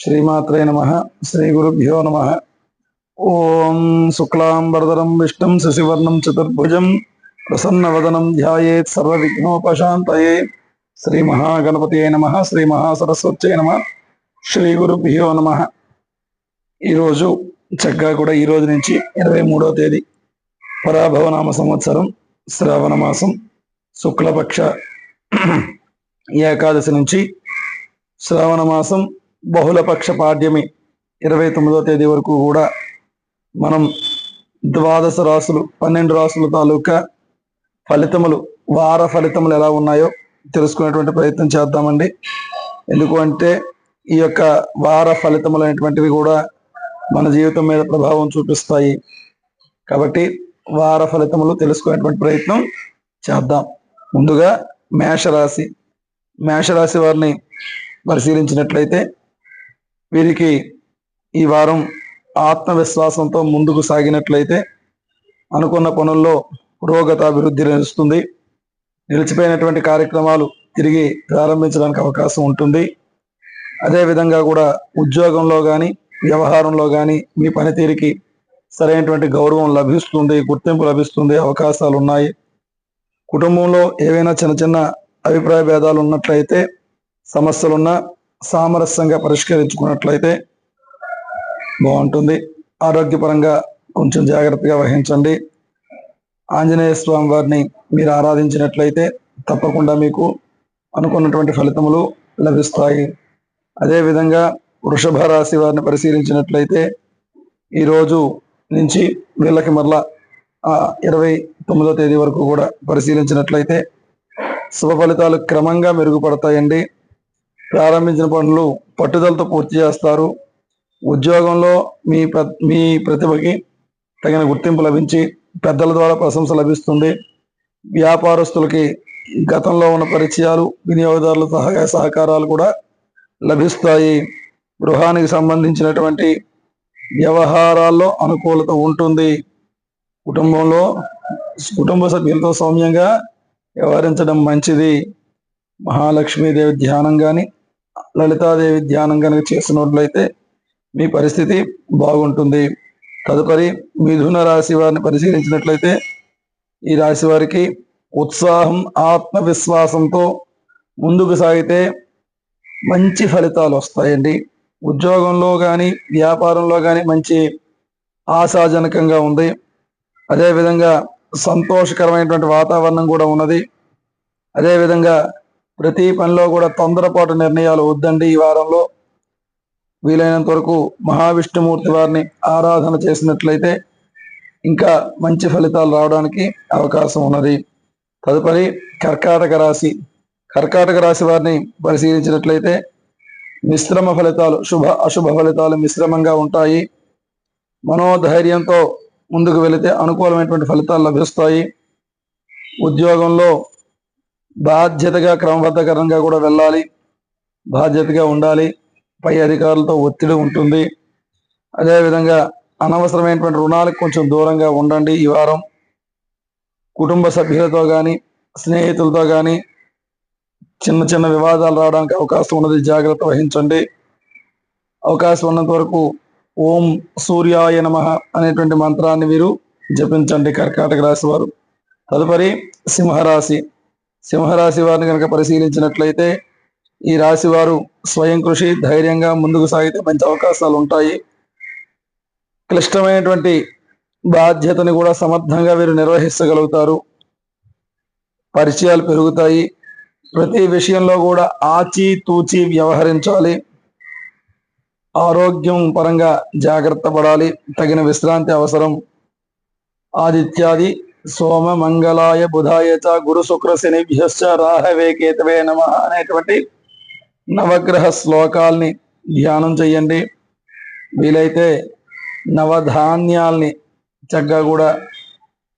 శ్రీమాత్రే నమః. శ్రీ గురుభ్యో నమః. ఓం శుక్లాంబరధరం విష్ణుం శశివర్ణం చతుర్భుజం ప్రసన్నవదనం ధ్యాయేత్ సర్వవిఘ్నోపశాంతయే. శ్రీ మహాగణపతియే నమః. శ్రీ మహాసరస్వత్యై నమః. శ్రీ గురుభ్యో నమః. ఈరోజు చక్కగా కూడా ఈ రోజు నుంచి 23వ తేదీ పరాభవనామ సంవత్సరం శ్రావణ మాసం శుక్లపక్ష ఏకాదశి నుంచి శ్రావణ మాసం బహుళపక్ష పాడ్యమి 29వ తేదీ వరకు కూడా మనం ద్వాదశ రాసులు 12 రాసుల తాలూకా ఫలితములు, వార ఫలితములు ఎలా ఉన్నాయో తెలుసుకునేటువంటి ప్రయత్నం చేద్దామండి. ఎందుకు అంటే ఈ యొక్క వార ఫలితములు అనేటువంటివి కూడా మన జీవితం మీద ప్రభావం చూపిస్తాయి. కాబట్టి వార ఫలితములు తెలుసుకునేటువంటి ప్రయత్నం చేద్దాం. ముందుగా మేషరాశి వారిని పరిశీలించినట్లయితే వీరికి ఈ వారం ఆత్మవిశ్వాసంతో ముందుకు సాగినట్లయితే అనుకున్న పనుల్లో పురోగతాభివృద్ధి నిలుస్తుంది. నిలిచిపోయినటువంటి కార్యక్రమాలు తిరిగి ప్రారంభించడానికి అవకాశం ఉంటుంది. అదేవిధంగా కూడా ఉద్యోగంలో కానీ వ్యవహారంలో కానీ మీ పనితీరుకి సరైనటువంటి గౌరవం లభిస్తుంది, గుర్తింపు లభిస్తుంది, అవకాశాలు ఉన్నాయి. కుటుంబంలో ఏవైనా చిన్న చిన్న అభిప్రాయ భేదాలు ఉన్నట్లయితే, సమస్యలున్నా సామరస్యంగా పరిష్కరించుకున్నట్లయితే బాగుంటుంది. ఆరోగ్యపరంగా కొంచెం జాగ్రత్తగా వహించండి. ఆంజనేయ స్వామి వారిని మీరు ఆరాధించినట్లయితే తప్పకుండా మీకు అనుకున్నటువంటి ఫలితములు లభిస్తాయి. అదేవిధంగా వృషభ రాశి వారిని పరిశీలించినట్లయితే ఈరోజు నుంచి వీళ్ళకి మరలా 29వ తేదీ వరకు కూడా పరిశీలించినట్లయితే శుభ ఫలితాలు క్రమంగా మెరుగుపడతాయండి. ప్రారంభించిన పనులు పట్టుదలతో పూర్తి చేస్తారు. ఉద్యోగంలో మీ ప్రతిభకి తగిన గుర్తింపు లభించి పెద్దల ద్వారా ప్రశంస లభిస్తుంది. వ్యాపారస్తులకి గతంలో ఉన్న పరిచయాలు, వినియోగదారుల సహాయ సహకారాలు కూడా లభిస్తాయి. గృహానికి సంబంధించినటువంటి వ్యవహారాల్లో అనుకూలత ఉంటుంది. కుటుంబ సభ్యులతో సౌమ్యంగా వ్యవహరించడం మంచిది. మహాలక్ష్మీదేవి ధ్యానం కానీ లలితాదేవి ధ్యానం కనుక చేసినట్లయితే మీ పరిస్థితి బాగుంటుంది. తదుపరి మిథున రాశి వారిని పరిశీలించినట్లయితే ఈ రాశి వారికి ఉత్సాహం, ఆత్మవిశ్వాసంతో ముందుకు సాగితే మంచి ఫలితాలు వస్తాయండి. ఉద్యోగంలో కానీ వ్యాపారంలో కానీ మంచి ఆశాజనకంగా ఉంది. అదేవిధంగా సంతోషకరమైనటువంటి వాతావరణం కూడా ఉన్నది. అదేవిధంగా ప్రతి పనిలో కూడా తొందరపాటు నిర్ణయాలు వద్దండి. ఈ వారంలో వీలైనంత వరకు మహావిష్ణుమూర్తి వారిని ఆరాధన చేసినట్లయితే ఇంకా మంచి ఫలితాలు రావడానికి అవకాశం ఉన్నది. తదుపరి కర్కాటక రాశి వారిని పరిశీలించినట్లయితే మిశ్రమ ఫలితాలు, అశుభ ఫలితాలు మిశ్రమంగా ఉంటాయి. మనోధైర్యంతో ముందుకు వెళితే అనుకూలమైనటువంటి ఫలితాలు లభిస్తాయి. ఉద్యోగంలో బాధ్యతగా క్రమబద్ధకరంగా కూడా వెళ్ళాలి, బాధ్యతగా ఉండాలి. పై అధికారులతో ఒత్తిడి ఉంటుంది. అదేవిధంగా అనవసరమైనటువంటి రుణాలకు కొంచెం దూరంగా ఉండండి. ఈ వారం కుటుంబ సభ్యులతో కానీ స్నేహితులతో కానీ చిన్న చిన్న వివాదాలు రావడానికి అవకాశం ఉన్నది. జాగ్రత్త వహించండి. అవకాశం ఉన్నంత వరకు ఓం సూర్యాయ నమః అనేటువంటి మంత్రాన్ని వీరు జపించండి కర్కాటక రాశి వారు. తదుపరి సింహరాశి వారిని కనుక పరిశీలించినట్లయితే ఈ రాశి వారు స్వయం కృషి, ధైర్యంగా ముందుకు సాగితే మంచి అవకాశాలు ఉంటాయి. క్లిష్టమైనటువంటి బాధ్యతని కూడా సమర్థంగా వీరు నిర్వహించగలుగుతారు. పరిచయాలు పెరుగుతాయి. ప్రతి విషయంలో కూడా ఆచితూచి వ్యవహరించాలి. ఆరోగ్యం పరంగా జాగ్రత్త పడాలి. తగిన విశ్రాంతి అవసరం. ఆదిత్యాది సోమ మంగళాయ బుధాయ చ గురు శుక్ర శనిభ్యశ్చ రాహవే కేతవే నమః అనేటువంటి నవగ్రహ శ్లోకాల్ని ధ్యానం చెయ్యండి. వీలైతే నవధాన్యాల్ని చక్కగా కూడా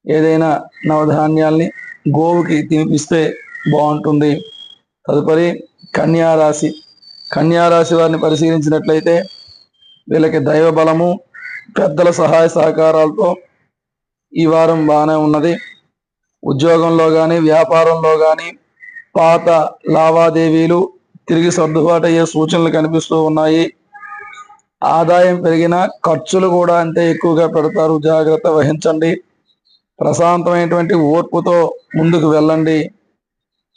ఏదైనా నవధాన్యాల్ని గోవుకి తినిపిస్తే బాగుంటుంది. తదుపరి కన్యారాశి వారిని పరిశీలించినట్లయితే వీళ్ళకి దైవ బలము, పెద్దల సహాయ సహకారాలతో ఈ వారం బాగానే ఉన్నది. ఉద్యోగంలో కానీ వ్యాపారంలో కానీ పాత లావాదేవీలు తిరిగి సర్దుబాటు అయ్యే సూచనలు కనిపిస్తూ ఉన్నాయి. ఆదాయం పెరిగినా ఖర్చులు కూడా అంతే ఎక్కువగా పెడతారు, జాగ్రత్త వహించండి. ప్రశాంతమైనటువంటి ఓర్పుతో ముందుకు వెళ్ళండి.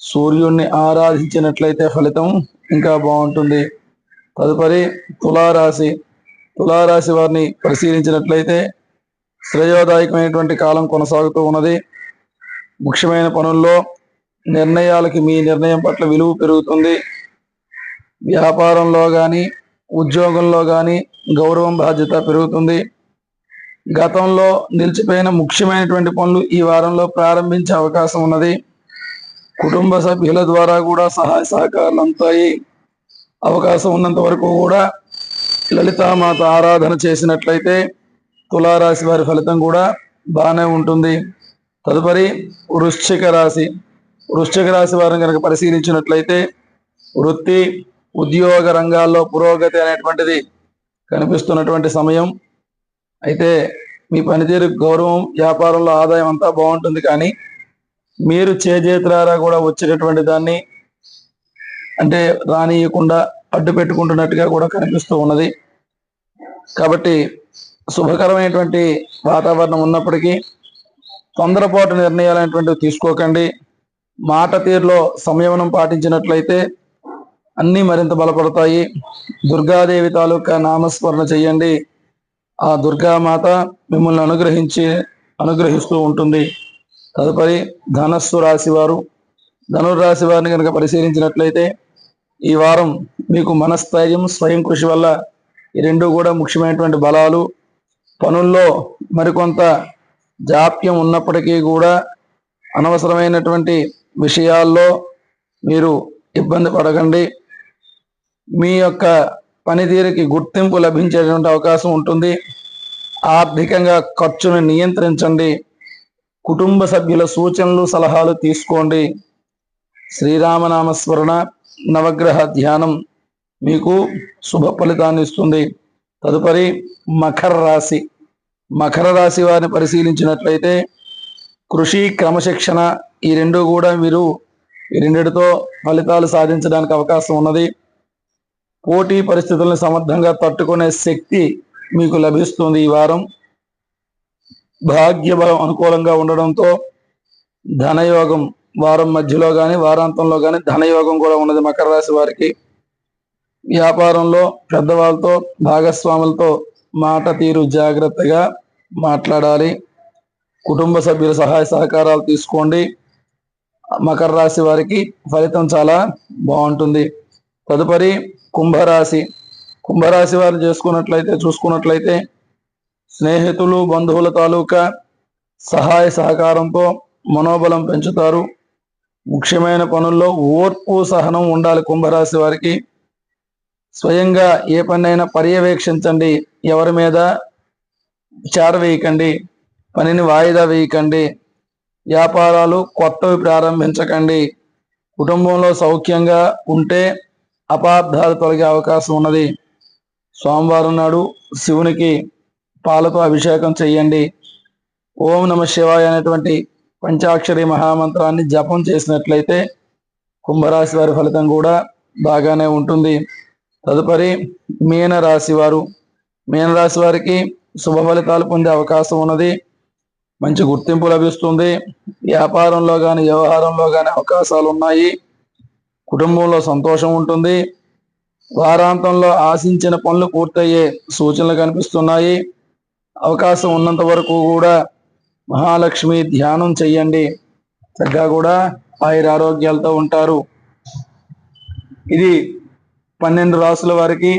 సూర్యుడిని ఆరాధించినట్లయితే ఫలితం ఇంకా బాగుంటుంది. తదుపరి తులారాశి. తులారాశి వారిని పరిశీలించినట్లయితే శ్రేయోదాయకమైనటువంటి కాలం కొనసాగుతూ ఉన్నది. ముఖ్యమైన పనుల్లో నిర్ణయాలకి మీ నిర్ణయం పట్ల విలువ పెరుగుతుంది. వ్యాపారంలో కానీ ఉద్యోగంలో కానీ గౌరవం బాధ్యత పెరుగుతుంది. గతంలో నిలిచిపోయిన ముఖ్యమైనటువంటి పనులు ఈ వారంలో ప్రారంభించే అవకాశం ఉన్నది. కుటుంబ సభ్యుల ద్వారా కూడా సహాయ సహకారాలు అందుతాయి. అవకాశం ఉన్నంత వరకు కూడా లలితామాత ఆరాధన చేసినట్లయితే తులారాశి వారి ఫలితం కూడా బాగానే ఉంటుంది. తదుపరి వృశ్చిక రాశి. వృశ్చిక రాశి వారిని కనుక పరిశీలించినట్లయితే వృత్తి ఉద్యోగ రంగాల్లో పురోగతి అనేటువంటిది కనిపిస్తున్నటువంటి సమయం. అయితే మీ పనితీరు, గౌరవం, వ్యాపారంలో ఆదాయం అంతా బాగుంటుంది. కానీ మీరు చేజేతులారా కూడా వచ్చేటటువంటి దాన్ని అంటే రానియకుండా అడ్డు పెట్టుకుంటున్నట్టుగా కూడా కనిపిస్తూ ఉన్నది. కాబట్టి శుభకరమైనటువంటి వాతావరణం ఉన్నప్పటికీ తొందరపాటు నిర్ణయాలు అనేటువంటివి తీసుకోకండి. మాట తీరులో సంయమనం పాటించినట్లయితే అన్నీ మరింత బలపడతాయి. దుర్గాదేవి తాలూకా నామస్మరణ చేయండి. ఆ దుర్గామాత మిమ్మల్ని అనుగ్రహిస్తూ ఉంటుంది. తదుపరి ధనస్సు రాశి వారు. ధనుర్రాశి వారిని కనుక పరిశీలించినట్లయితే ఈ వారం మీకు మనస్థైర్యం, స్వయం కృషి వల్ల ఈ రెండు కూడా ముఖ్యమైనటువంటి బలాలు. పనుల్లో మరికొంత జాప్యం ఉన్నప్పటికీ కూడా అనవసరమైనటువంటి విషయాల్లో మీరు ఇబ్బంది పడకండి. మీ యొక్క పనితీరుకి గుర్తింపు లభించేటువంటి అవకాశం ఉంటుంది. ఆర్థికంగా ఖర్చును నియంత్రించండి. కుటుంబ సభ్యుల సూచనలు, సలహాలు తీసుకోండి. శ్రీరామనామస్మరణ, నవగ్రహ ధ్యానం మీకు శుభ ఫలితాన్ని ఇస్తుంది. తదుపరి మకర రాశి. మకర రాశి వారిని పరిశీలించినట్లయితే కృషి, క్రమశిక్షణ ఈ రెండు కూడా మీరు ఈ రెండిటితో ఫలితాలు సాధించడానికి అవకాశం ఉన్నది. పోటీ పరిస్థితులను సమర్థంగా తట్టుకునే శక్తి మీకు లభిస్తుంది. ఈ వారం భాగ్యబలం అనుకూలంగా ఉండడంతో ధనయోగం వారం మధ్యలో కానీ వారాంతంలో కానీ ధనయోగం కూడా ఉన్నది మకర రాశి వారికి. వ్యాపారంలో పెద్దవాళ్ళతో, భాగస్వాములతో మాట తీరు జాగ్రత్తగా మాట్లాడాలి. కుటుంబ సభ్యుల సహాయ సహకారాలు తీసుకోండి. మకర రాశి వారికి ఫలితం చాలా బాగుంటుంది. తదుపరి కుంభరాశి. కుంభరాశి వారు చూసుకున్నట్లయితే స్నేహితులు, బంధువుల తాలూకా సహాయ సహకారంతో మనోబలం పెంచుతారు. ముఖ్యమైన పనుల్లో ఓర్పు, సహనం ఉండాలి కుంభరాశి వారికి. స్వయంగా ఏ పనైనా పర్యవేక్షించండి. ఎవరి మీద చేరవేయకండి. పనిని వాయిదా వేయకండి. వ్యాపారాలు కొత్తవి ప్రారంభించకండి. కుటుంబంలో సౌఖ్యంగా ఉంటే అపార్థాలు తొలగే అవకాశం ఉన్నది. సోమవారం నాడు శివునికి పాలతో అభిషేకం చేయండి. ఓం నమ శివాయ అనేటువంటి పంచాక్షరి మహామంత్రాన్ని జపం చేసినట్లయితే కుంభరాశి వారి ఫలితం కూడా బాగానే ఉంటుంది. తదుపరి మీనరాశి వారు. మీనరాశి వారికి శుభ ఫలితాలు పొందే అవకాశం ఉన్నది. మంచి గుర్తింపు లభిస్తుంది. వ్యాపారంలో కానీ వ్యవహారంలో కానీ అవకాశాలు ఉన్నాయి. కుటుంబంలో సంతోషం ఉంటుంది. వారాంతంలో ఆశించిన పనులు పూర్తయ్యే సూచనలు కనిపిస్తున్నాయి. అవకాశం ఉన్నంత వరకు కూడా మహాలక్ష్మి ధ్యానం చెయ్యండి. చక్కగా కూడా ఆయురారోగ్యాలతో ఉంటారు. ఇది 12 రాసుల వారికి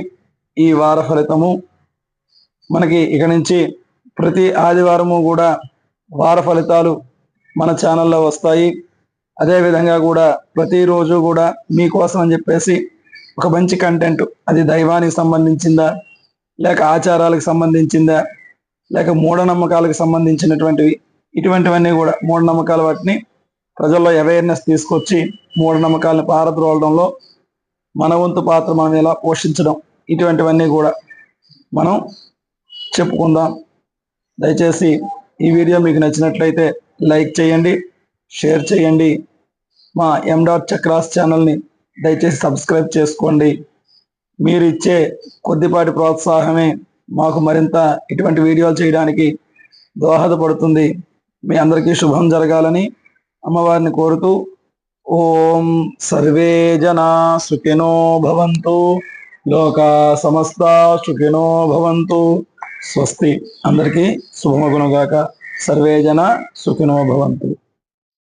ఈ వార ఫలితము. మనకి ఇక నుంచి ప్రతి ఆదివారము కూడా వార ఫలితాలు మన ఛానల్లో వస్తాయి. అదేవిధంగా కూడా ప్రతిరోజు కూడా మీకోసం అని చెప్పేసి ఒక మంచి కంటెంట్, అది దైవానికి సంబంధించిందా, లేక ఆచారాలకు సంబంధించిందా, లేక మూఢనమ్మకాలకు సంబంధించినటువంటివి, ఇటువంటివన్నీ కూడా మూఢనమ్మకాల వాటిని ప్రజల్లో అవేర్నెస్ తీసుకొచ్చి మూఢనమ్మకాలను పారద్రోలడంలో మన వంతు పాత్ర మనం ఎలా పోషించడం, ఇటువంటివన్నీ కూడా మనం చెప్పుకుందాం. దయచేసి ఈ వీడియో మీకు నచ్చినట్లయితే లైక్ చేయండి, షేర్ చేయండి. మా M.Chakras ఛానల్ని దయచేసి సబ్స్క్రైబ్ చేసుకోండి. మీరు ఇచ్చే కొద్దిపాటి ప్రోత్సాహమే మాకు మరింత ఇటువంటి వీడియోలు చేయడానికి దోహదపడుతుంది. మీ అందరికీ శుభం జరగాలని అమ్మవారిని కోరుతూ ఓం సర్వే జనా సుఖినో భవంతు, లోకా సమస్త సుఖినో భవంతు. స్వస్తి. అందరికీ శుభమగునుగాక. సర్వే జన సుఖినో భవంతు.